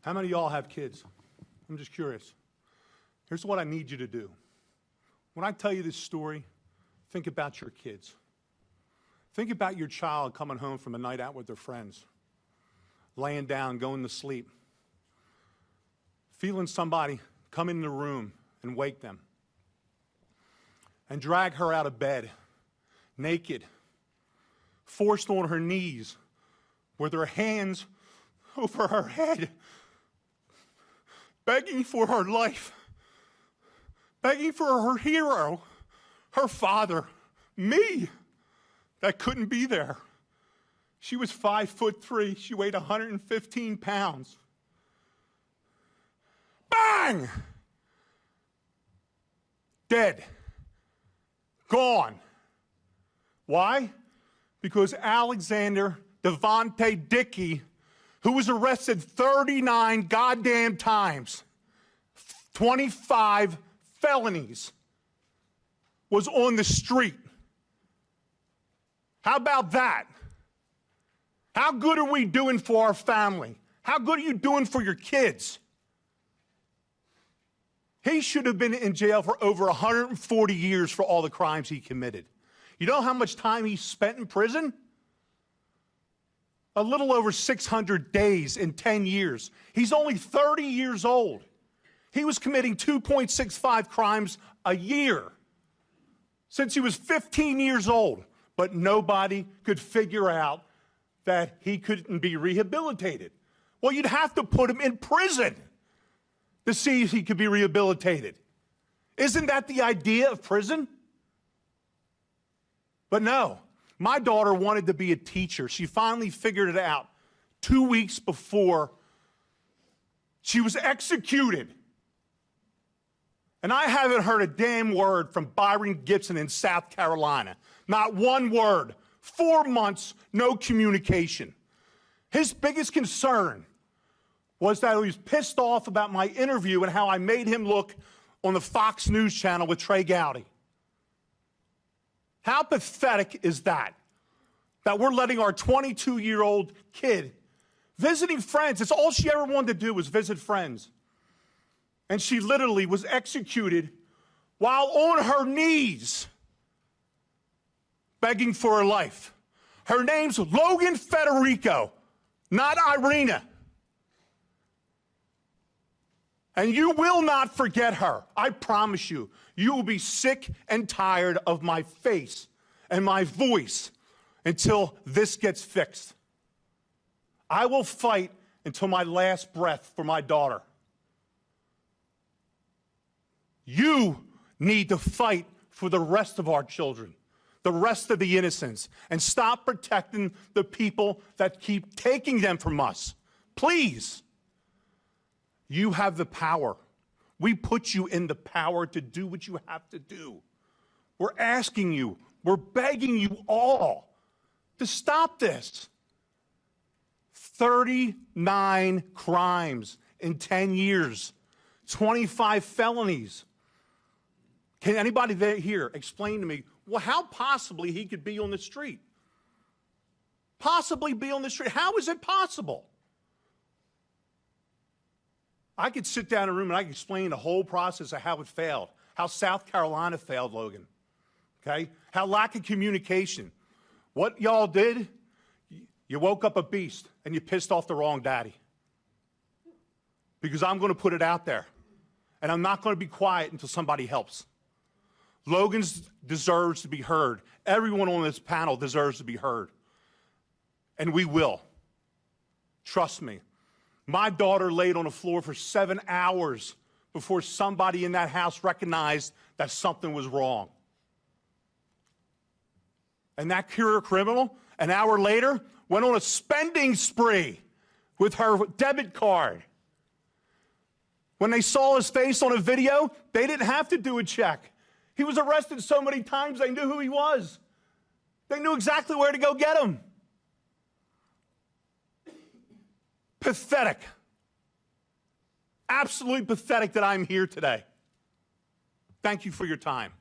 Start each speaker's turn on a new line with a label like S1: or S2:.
S1: How many of y'all have kids? I'm just curious. Here's what I need you to do. When I tell you this story, think about your kids. Think about your child coming home from a night out with their friends, laying down, going to sleep, feeling somebody come in the room and wake them and drag her out of bed, naked, forced on her knees, with her hands over her head, begging for her life, begging for her hero, her father, me, that couldn't be there. She was 5'3". She weighed 115 pounds. Bang! Dead. Gone. Why? Because Alexander Devontae Dickey, who was arrested 39 goddamn times, 25 felonies, was on the street. How about that? How good are we doing for our family? How good are you doing for your kids? He should have been in jail for over 140 years for all the crimes he committed. You know how much time he spent in prison? A little over 600 days in 10 years. He's only 30 years old. He was committing 2.65 crimes a year since he was 15 years old, but nobody could figure out that he couldn't be rehabilitated. Well, you'd have to put him in prison to see if he could be rehabilitated. Isn't that the idea of prison? But no, my daughter wanted to be a teacher. She finally figured it out 2 weeks before she was executed. And I haven't heard a damn word from Byron Gibson in South Carolina. Not one word. 4 months, no communication. His biggest concern was that he was pissed off about my interview and how I made him look on the Fox News channel with Trey Gowdy. How pathetic is that? That we're letting our 22-year-old kid visiting friends. It's all she ever wanted to do was visit friends. And she literally was executed while on her knees begging for her life. Her name's Logan Federico, not Iryna. And you will not forget her. I promise you. You will be sick and tired of my face and my voice until this gets fixed. I will fight until my last breath for my daughter. You need to fight for the rest of our children, the rest of the innocents, and stop protecting the people that keep taking them from us. Please. You have the power. We put you in the power to do what you have to do. We're asking you, we're begging you all to stop this. 39 crimes in 10 years, 25 felonies. Can anybody here explain to me, well, how possibly he could be on the street? Possibly be on the street. How is it possible? I could sit down in a room and I could explain the whole process of how it failed, how South Carolina failed, Logan, okay? How lack of communication. What y'all did, you woke up a beast and you pissed off the wrong daddy. Because I'm going to put it out there, and I'm not going to be quiet until somebody helps. Logan deserves to be heard. Everyone on this panel deserves to be heard. And we will. Trust me. My daughter laid on the floor for 7 hours before somebody in that house recognized that something was wrong. And that career criminal, an hour later, went on a spending spree with her debit card. When they saw his face on a video, they didn't have to do a check. He was arrested so many times, they knew who he was. They knew exactly where to go get him. Pathetic. Absolutely pathetic that I'm here today. Thank you for your time.